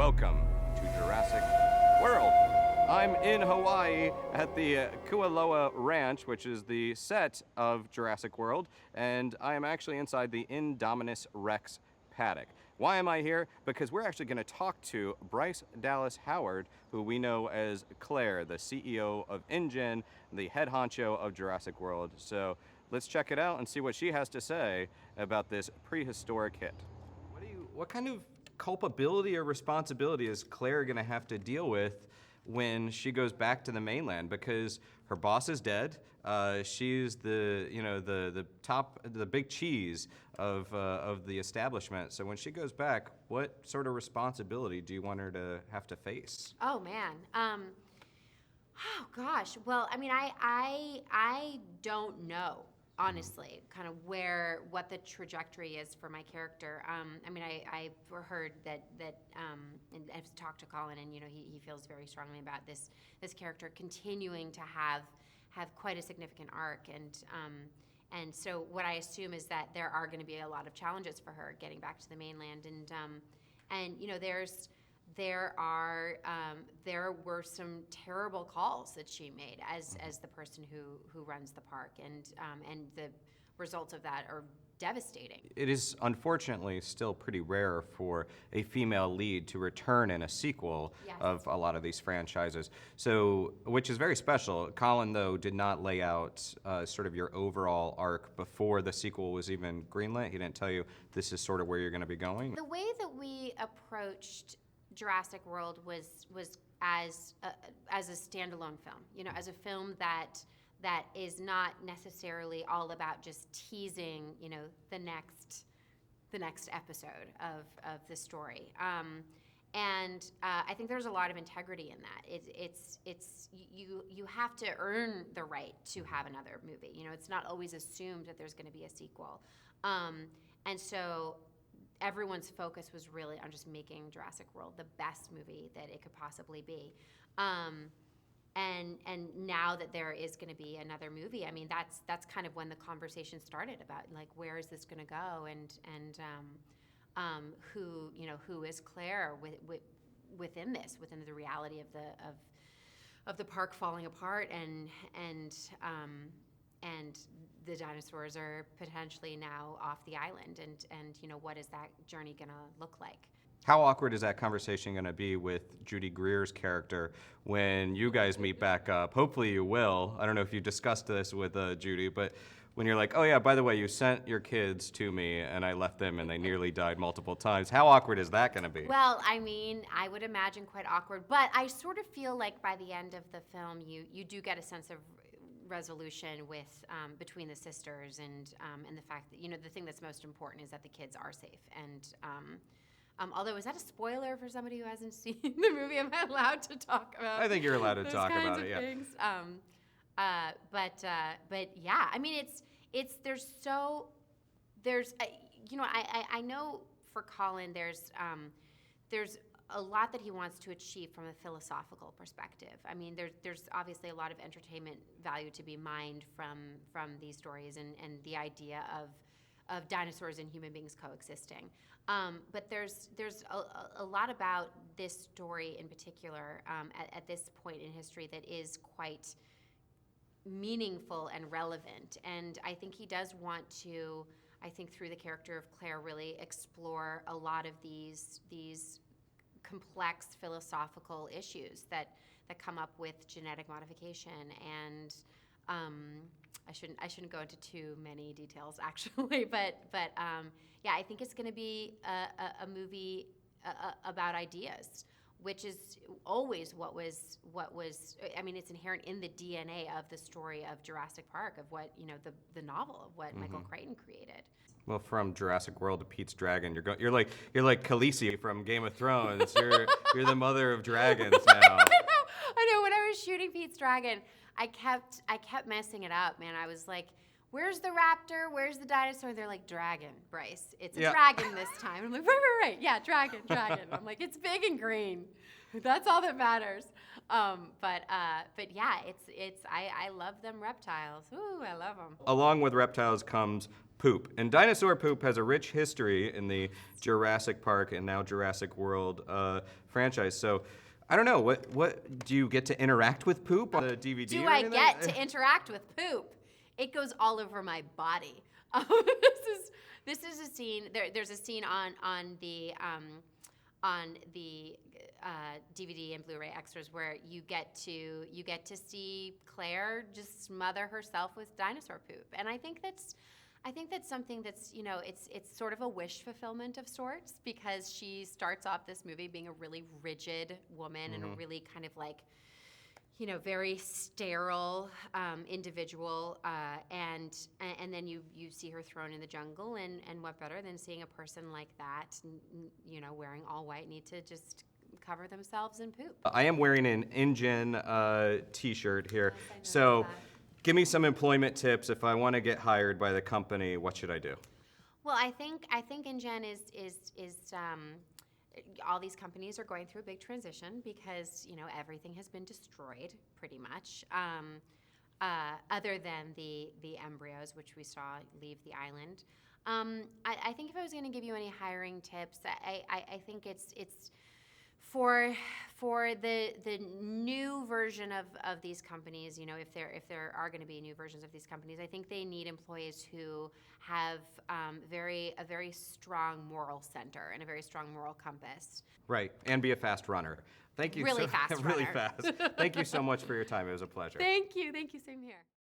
welcome to Jurassic World. I'm in Hawaii at the Kualoa Ranch, which is the set of Jurassic World, and I am actually inside the Indominus Rex paddock. Why am I here? Because we're actually going to talk to Bryce Dallas Howard, who we know as Claire, the CEO of InGen, the head honcho of Jurassic World. So let's check it out and see what she has to say about this prehistoric hit. What kind of culpability or responsibility is Claire going to have to deal with when she goes back to the mainland? Because her boss is dead. She's the top, the big cheese of the establishment. So when she goes back, what sort of responsibility do you want her to have to face? Oh man. Oh gosh. Well, I mean, I don't know, honestly, kind of what the trajectory is for my character. I mean, I've heard that and I've talked to Colin, and he feels very strongly about this character continuing to have quite a significant arc, and so what I assume is that there are going to be a lot of challenges for her getting back to the mainland, and there were some terrible calls that she made as the person who runs the park, and the results of that are devastating. It is unfortunately still pretty rare for a female lead to return in a sequel Yes. of a lot of these franchises. So, which is very special. Colin, though, did not lay out sort of your overall arc before the sequel was even greenlit. He didn't tell you this is sort of where you're going to be going. The way that we approached Jurassic World was as a standalone film, as a film that is not necessarily all about just teasing, the next episode of the story. And I think there's a lot of integrity in that. You have to earn the right to have another movie. It's not always assumed that there's going to be a sequel. And so everyone's focus was really on just making Jurassic World the best movie that it could possibly be. And now that there is going to be another movie, I mean, that's kind of when the conversation started about, like, where is this going to go, and who is Claire within the reality of the park falling apart, and the dinosaurs are potentially now off the island, and what is that journey going to look like? How awkward is that conversation going to be with Judy Greer's character when you guys meet back up? Hopefully you will. I don't know if you discussed this with Judy, but when you're like, oh yeah, by the way, you sent your kids to me and I left them and they nearly died multiple times. How awkward is that going to be? Well, I mean, I would imagine quite awkward, but I sort of feel like by the end of the film, you do get a sense of resolution with between the sisters, and the fact that the thing that's most important is that the kids are safe. And although, is that a spoiler for somebody who hasn't seen the movie? Am I allowed to talk about? I think you're allowed to talk about it. Yeah. Things? But yeah, I mean, I know for Colin, there's a lot that he wants to achieve from a philosophical perspective. I mean, there's obviously a lot of entertainment value to be mined from these stories, and the idea of dinosaurs and human beings coexisting. But there's a lot about this story in particular at this point in history that is quite meaningful and relevant. And I think he does want to, through the character of Claire, really explore a lot of these complex philosophical issues that come up with genetic modification. And I shouldn't go into too many details, actually, but yeah, I think it's going to be a movie about ideas, which is always what was. I mean, it's inherent in the DNA of the story of Jurassic Park, of what the novel of what Michael Crichton created. Well, from Jurassic World to Pete's Dragon, you're like Khaleesi from Game of Thrones. You're the mother of dragons now. I know. When I was shooting Pete's Dragon, I kept messing it up, man. I was like, where's the raptor? Where's the dinosaur? They're like, dragon, Bryce. It's a dragon this time. I'm like, right. Yeah, dragon. I'm like, it's big and green. That's all that matters. But yeah, I love them reptiles. Ooh, I love them. Along with reptiles comes poop. And dinosaur poop has a rich history in the Jurassic Park and now Jurassic World franchise. So I don't know, what do you get to interact with poop on the DVD? Do or I anything? get to interact with poop? It goes all over my body. This is a scene. There's a scene on the DVD and Blu-ray extras where you get to see Claire just smother herself with dinosaur poop, and I think that's something that's, you know, it's sort of a wish fulfillment of sorts, because she starts off this movie being a really rigid woman and a really kind of like, you know, very sterile individual, and then you see her thrown in the jungle, and what better than seeing a person like that, you know, wearing all white, need to just cover themselves in poop. I am wearing an InGen t-shirt here, Yes, I so noticed that. give me some employment tips. If I want to get hired by the company, what should I do? Well, I think InGen is all these companies are going through a big transition, because, you know, everything has been destroyed pretty much, other than the embryos, which we saw leave the island. I think if I was going to give you any hiring tips, I think it's for the new version of these companies, you know, if there are going to be new versions of these companies, I think they need employees who have a very strong moral center and a very strong moral compass. Right, and be a fast runner. Thank you. Really fast Really runner. fast. Thank you so much for your time. It was a pleasure. Thank you, same here.